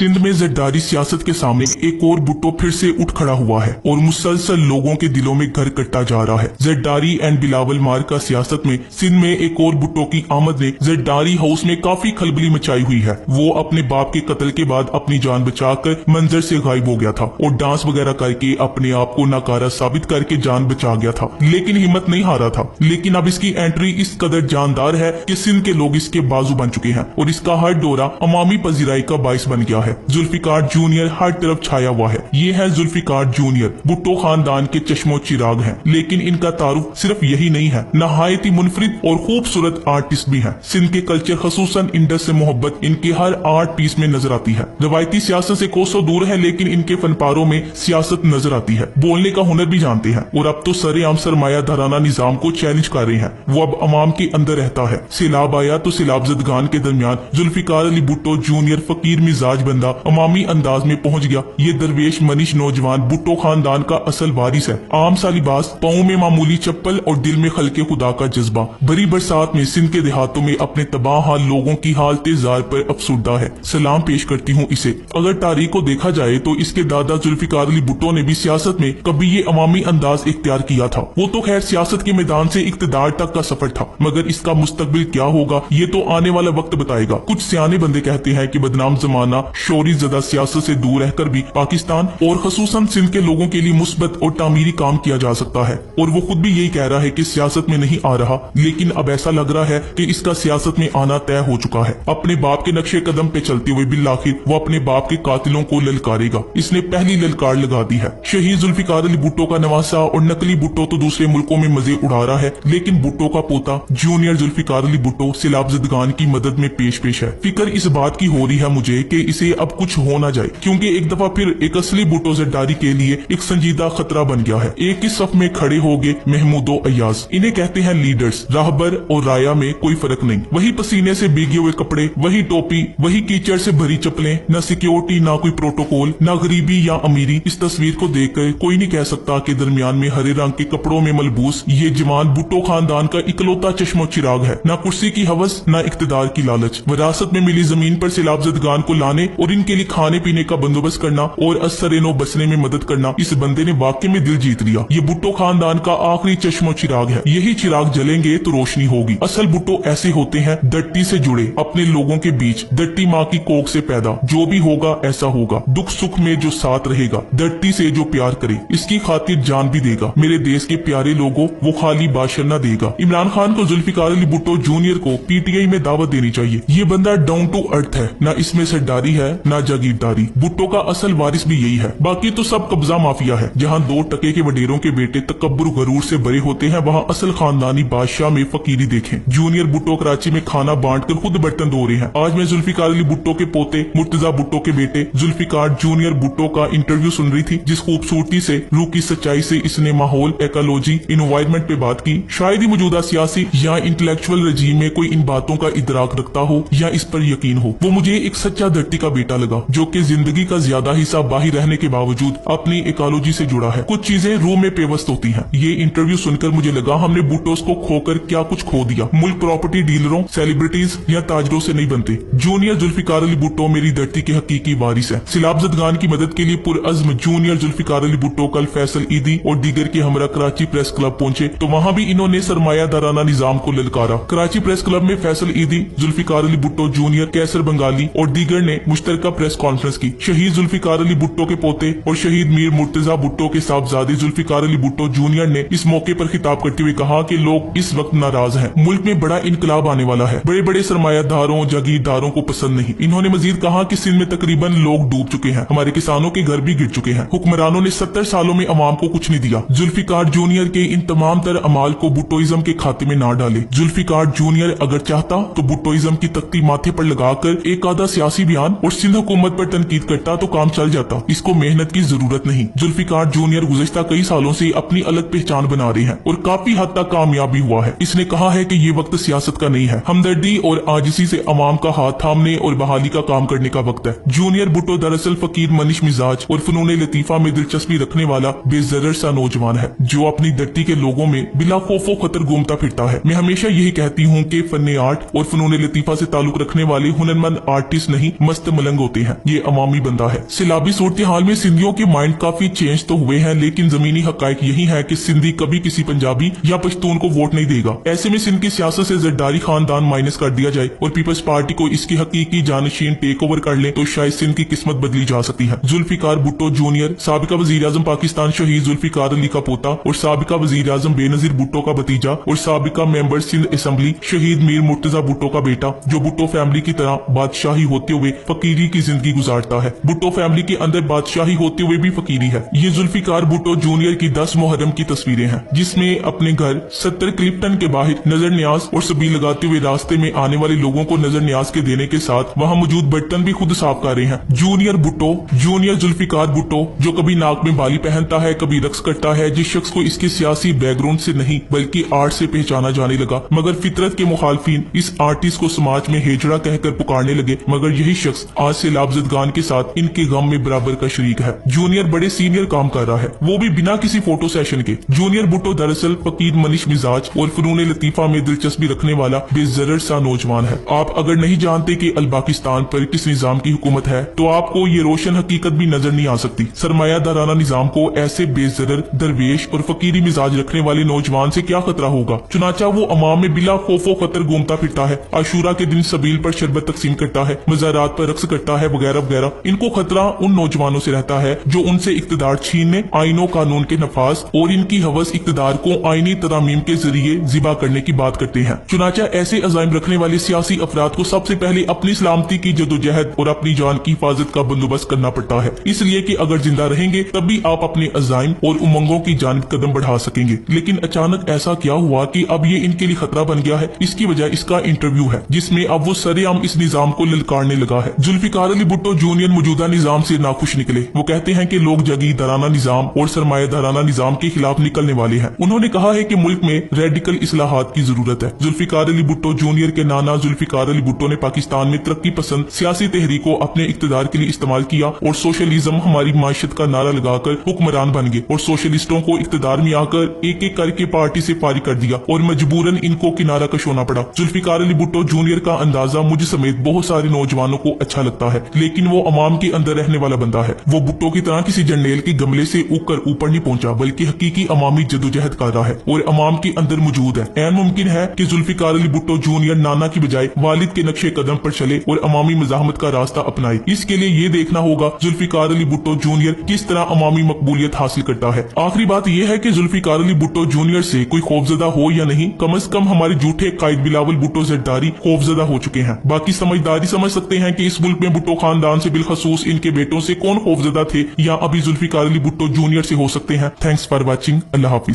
सिंध में जरदारी सियासत के सामने एक और भुट्टो फिर से उठ खड़ा हुआ है और मुसलसल लोगों के दिलों में घर कटता जा रहा है। जरदारी एंड बिलावल मार्का सियासत में सिंध में एक और भुट्टो की आमद ने जरदारी हाउस में काफी खलबली मचाई हुई है। वो अपने बाप के कत्ल के बाद अपनी जान बचाकर मंजर से गायब हो गया था और डांस वगैरह करके अपने आप को नाकारा साबित करके जान बचा गया था, लेकिन हिम्मत नहीं हारा था। लेकिन अब इसकी एंट्री इस कदर जानदार है कि सिंध के लोग इसके बाजू बन चुके हैं और इसका हर दौरा अवामी पजीराई का बाइस बन गया है। जुल्फिकार जूनियर हर तरफ छाया हुआ है। ये है जुल्फिकार जूनियर, भुट्टो खानदान के चश्मो चिराग हैं, लेकिन इनका तारुफ सिर्फ यही नहीं है, नहायत ही मुनफरिद और खूबसूरत आर्टिस्ट भी हैं। सिंध के कल्चर खसूसन इंडस से मोहब्बत इनके हर आर्ट पीस में नजर आती है। रवायती सियासत से कोसों दूर है, लेकिन इनके फनपारों में सियासत नजर आती है। बोलने का हुनर भी जानते हैं और अब तो सरेआम सरमाया धराना निजाम को चैलेंज कर रहे हैं। वो अब अवाम के अंदर रहता है। सैलाब आया तो सैलाब जदगान के दरमियान जुल्फिकार अली भुट्टो जूनियर फकीर मिजाज बंदा अवामी अंदाज में पहुंच गया। ये दरवेश मनीष नौजवान भुट्टो खानदान का असल वारिस है। आम सा लिबास, पाँव में मामूली चप्पल और दिल में खलके खुदा का जज्बा। भरी बरसात में सिंध के देहातों में अपने तबाह हाल लोगों की हालते जार पर अफसुर्दा है। सलाम पेश करती हूँ इसे। अगर तारीख को देखा जाए तो इसके दादा जुल्फिकार अली भुट्टो ने भी सियासत में कभी ये अवामी अंदाज इख्तियार किया था। वो तो खैर सियासत के मैदान से इक्तदार तक का सफर था, मगर इसका मुस्तकबिल क्या होगा ये तो आने वाला वक्त बताएगा। कुछ सियाने बंदे कहते हैं कि बदनाम जमाना शोरी ज़दा सियासत से दूर रहकर भी पाकिस्तान और खसूसन सिंध के लोगों के लिए मुस्बत और तामीरी काम किया जा सकता है, और वो खुद भी यही कह रहा है कि सियासत में नहीं आ रहा, लेकिन अब ऐसा लग रहा है कि इसका सियासत में आना तय हो चुका है। अपने बाप के नक्शे कदम पे चलते हुए बिल्लाखिर वो अपने बाप के कातिलों को ललकारेगा। इसने पहली ललकार लगा दी है। शहीद जुल्फिकार अली भुट्टो का नवासा और नकली भुट्टो तो दूसरे मुल्कों में मजे उड़ा रहा है, लेकिन भुट्टो का पोता जूनियर जुल्फिकार अली भुट्टो सैलाब जदगान की मदद में पेश है। फिक्र इस बात की हो रही है मुझे कि इसे अब कुछ हो ना जाए, क्योंकि एक दफा फिर एक असली भुट्टो जरदारी के लिए एक संजीदा खतरा बन गया है। एक ही सफ में खड़े हो गए महमूदो अयाज। इन्हें कहते हैं लीडर्स। राहबर और राया में कोई फर्क नहीं। वही पसीने से भीगे हुए कपड़े, वही टोपी, वही कीचड़ से भरी चप्पलें, न सिक्योरिटी ना कोई प्रोटोकॉल, न गरीबी या अमीरी। इस तस्वीर को देखकर कोई नहीं कह सकता कि दरमियान में हरे रंग के कपड़ों में मलबूस ये जवान भुट्टो खानदान का इकलौता चश्मो चिराग है। न कुर्सी की हवस, न इक्तदार की लालच। विरासत में मिली जमीन पर सैलाब जदगान को लाने और इनके लिए खाने पीने का बंदोबस्त करना और असरेनो बसने में मदद करना, इस बंदे ने वाकई में दिल जीत लिया। ये भुट्टो खानदान का आखिरी चश्मो चिराग है। यही चिराग जलेंगे तो रोशनी होगी। असल भुट्टो ऐसे होते हैं, धरती से जुड़े, अपने लोगों के बीच, धरती माँ की कोख से पैदा। जो भी होगा ऐसा होगा, दुख सुख में जो साथ रहेगा, धरती से जो प्यार करे, इसकी खातिर जान भी देगा। मेरे देश के प्यारे लोगों, वो खाली बाशर न देगा। इमरान खान को जुल्फिकार अली भुट्टो जूनियर को पीटीआई में दावत देनी चाहिए। ये बंदा डाउन टू अर्थ है, ना इसमें सरदारी है ना जागीरदारी। भुट्टो का असल वारिस भी यही है। बाकी तो सब कब्जा माफिया है। जहाँ 2 टके के वडेरों के बेटे तकब्बुर गरूर से बड़े होते हैं, वहाँ असल खानदानी बादशाह में फकीरी देखें। जूनियर भुट्टो कराची में खाना बांटकर खुद बर्तन धो रहे हैं। आज मैं जुल्फिकार अली भुट्टो के पोते मुर्तजा भुट्टो के बेटे जुल्फिकार जूनियर भुट्टो का इंटरव्यू सुन रही थी, जिस खूबसूरती से, रूह की सच्चाई से इसने माहौल, इकोलॉजी, इन्वायरमेंट पे बात की। शायद ही मौजूदा सियासी या इंटेलेक्चुअल रजीम में कोई इन बातों का इदराक रखता हो या इस पर यकीन हो। वो मुझे एक सच्चा धरती का बेटा लगा, जो कि जिंदगी का ज्यादा हिस्सा बाहर रहने के बावजूद अपनी इकोलॉजी से जुड़ा है। कुछ चीजें रूह में पेवस्त होती हैं। ये इंटरव्यू सुनकर मुझे लगा हमने भुट्टोस को खोकर क्या कुछ खो दिया। मुल्क प्रॉपर्टी डीलरों, सेलिब्रिटीज या ताजरों से नहीं बनते। जूनियर जुल्फिकार अली भुट्टो मेरी धरती के हकीकी वारिस है। सैलाब जदगान की मदद के लिए पुरअज़्म जूनियर जुल्फिकार अली भुट्टो कल फैसल ईदी और दीगर के हमरा कराची प्रेस क्लब पहुंचे, तो वहाँ भी इन्होंने सरमायादाराना निजाम को ललकारा। कराची प्रेस क्लब में फैसल ईदी, जुल्फिकार अली भुट्टो जूनियर, कैसर बंगाली और दीगर ने मुश्तरका प्रेस कॉन्फ्रेंस की। शहीद जुल्फिकार अली भुट्टो के पोते और शहीद मीर मुर्तजा भुट्टो के साहबजादे जुल्फिकार अली भुट्टो जूनियर ने इस मौके पर खिताब करते हुए कहा कि लोग इस वक्त नाराज हैं। मुल्क में बड़ा इनकलाब आने वाला है। बड़े बड़े सरमायादारों, जागीरदारों को पसंद नहीं। इन्होंने मजीद कहा कि सिंध में तकरीबन लोग डूब चुके हैं। हमारे किसानों के घर भी गिर चुके हैं। हुक्मरानों ने 70 सालों में अवाम को कुछ नहीं दिया। जुल्फिकार जूनियर के इन तमाम तर अमाल को भुट्टोइज्म के खाते में ना डाले। जुल्फिकार जूनियर अगर चाहता तो भुट्टोइज्म की तख्ती माथे पर लगाकर एक आधा सियासी बयान और सिंध हुकूमत पर तनकीद करता तो काम चल जाता। इसको मेहनत की जरूरत नहीं। जुल्फिकार जूनियर गुज़श्ता कई सालों से अपनी अलग पहचान बना रहे हैं और काफी हद तक कामयाबी हुआ है। इसने कहा है कि ये वक्त सियासत का नहीं है, हमदर्दी और आजिज़ी से अवाम का हाथ थामने और बहाली का काम करने का वक्त है। जूनियर भुट्टो दरअसल फकीर मनीष मिजाज और फनून लतीफा में दिलचस्पी रखने वाला बेजरर सा नौजवान है, जो अपनी धरती के लोगों में बिला खौफो खतर घूमता फिरता है। मैं हमेशा यही कहती हूँ कि फन आर्ट और फनून लतीफा से ताल्लुक रखने वाले हुनरमंद आर्टिस्ट नहीं, मस्त मलंग होते हैं। ये अवामी बंदा है। सैलाबी सूरत हाल में सिंधियों के माइंड काफी चेंज तो हुए हैं, लेकिन जमीनी हकायक यही है कि सिंधी कभी किसी पंजाबी या पश्तून को वोट नहीं देगा। ऐसे में सिंध की सियासत से जरदारी खानदान माइनस कर दिया जाए और पीपल्स पार्टी को इसकी हकीकी जानशीन टेक ओवर कर ले तो शायद सिंध की किस्मत बदली जा सकती है। जुल्फिकार भुट्टो जूनियर, साबिका वजीर आजम पाकिस्तान शहीद जुल्फिकार अली का पोता और साबिका वजीर आजम बेनजीर भुट्टो का भतीजा और साबिका मेंबर सिंध असेंबली शहीद मीर मुर्तजा भुट्टो का बेटा, जो भुट्टो फैमिली की तरह बादशाही होते हुए फकीरी की जिंदगी गुजारता है। भुट्टो फैमिली के अंदर बादशाही होते हुए भी फकीरी है। ये जुल्फिकार भुट्टो जूनियर की 10 मुहर्रम की तस्वीरें हैं, जिसमें अपने घर 70 क्लिप्टन के बाहर नजर न्याज और सबील लगाते हुए रास्ते में आने वाले लोगों को नजर न्याज के देने के साथ वहां मौजूद बर्तन भी खुद साफ कर रहे हैं। जूनियर भुट्टो, जूनियर जुल्फिकार भुट्टो, जो कभी नाक में बाली पहनता है, कभी रक्स करता है, जिस शख्स को इसके सियासी बैकग्राउंड से नहीं बल्कि आर्ट से पहचाना जाने लगा, मगर फितरत के मुखालफिन इस आर्टिस्ट को समाज में हेजड़ा कहकर पुकारने लगे, मगर यही शख्स आज से लाभजदगान के साथ इनके गम में बराबर का शरीक है। जूनियर बड़े सीनियर काम कर रहा है, वो भी बिना किसी फोटो सेशन के। जूनियर भुट्टो दरअसल फकीर मनीष मिजाज और फनून लतीफा में दिलचस्पी रखने वाला बेजरर सा नौजवान है। आप अगर नहीं जानते कि अल पाकिस्तान पर किस निजाम की हुकूमत है तो आपको ये रोशन हकीकत भी नजर नहीं आ सकती। सरमायादाराना निजाम को ऐसे बेजरर, दरवेश और फकीरी मिजाज रखने वाले नौजवान से क्या खतरा होगा। चुनाचा वो अमाम में बिला खौफो खतर घूमता फिरता है, आशूरा के दिन सबील पर शरबत तकसीम करता है, मज़ारात पर रक्स करता है, वगैरह वगैरह। इनको खतरा उन नौजवानों से रहता है जो उनसे इक्तदार छीनने, आइनों कानून के नफाज और इनकी हवस इक्तदार को आईनी तरामीम के जरिए जिबा करने की बात करते हैं। चुनाचा ऐसे अजाइम रखने वाले सियासी अफराद को सबसे पहले अपनी सलामती की जदोजहद और अपनी जान की हिफाजत का बंदोबस्त करना पड़ता है, इसलिए कि अगर जिंदा रहेंगे तभी आप अपने अजाइम और उमंगों की जानिब कदम बढ़ा सकेंगे। लेकिन अचानक ऐसा क्या हुआ कि अब ये इनके लिए खतरा बन गया है। इसकी वजह इसका इंटरव्यू है, जिसमें अब वो सरेआम इस निजाम को ललकारने लगा है। जुल्फिकार अली भुट्टो जूनियर मौजूदा निजाम से नाखुश निकले। वो कहते हैं कि लोग जागीरदाराना निजाम और सरमायादाराना निजाम के खिलाफ निकलने वाले हैं। उन्होंने कहा है कि मुल्क में रेडिकल इस्लाहात की जरूरत है। जुल्फिकार अली भुट्टो जूनियर के नाना जुल्फिकार अली भुट्टो ने पाकिस्तान में तरक्की पसंद सियासी तहरीक को अपने इक्तदार के लिए इस्तेमाल किया और सोशलिज्म हमारी माशत का नारा लगाकर हुक्मरान बन गए और सोशलिस्टों को इक्तदार में आकर एक एक करके पार्टी से फारिग कर दिया और मजबूरन इनको किनारा कश होना पड़ा। जुल्फिकार अली भुट्टो जूनियर का अंदाजा मुझ समेत बहुत सारे नौजवानों को अच्छा लगता है, लेकिन वो अवाम के अंदर रहने वाला बंदा है। वो भुट्टो की तरह किसी जंडेल के गमले से उगकर ऊपर नहीं पहुंचा, बल्कि हकीकी अवामी जदोजहद कर रहा है और अवाम के अंदर मौजूद है। ऐन मुमकिन है कि जुल्फिकार अली भुट्टो जूनियर नाना की बजाय वालिद के नक्शे कदम पर चले और अवामी मज़ाहमत का रास्ता अपनाए। इसके लिए ये देखना होगा जुल्फिकार अली भुट्टो जूनियर किस तरह अवामी मकबूलियत हासिल करता है। आखिरी बात यह है कि जुल्फिकार अली भुट्टो जूनियर से कोई खौफजदा हो या नहीं, कम से कम हमारे झूठे कायद बिलावल भुट्टो जरदारी खौफजदा हो चुके हैं। बाकी समझदारी समझ सकते हैं कि इस मुल्क में भुट्टो खानदान से बिलखसूस इनके बेटों से कौन खौफजदा थे या अभी जुल्फिकार अली भुट्टो जूनियर से हो सकते हैं। Thanks for watching. Allah Hafiz.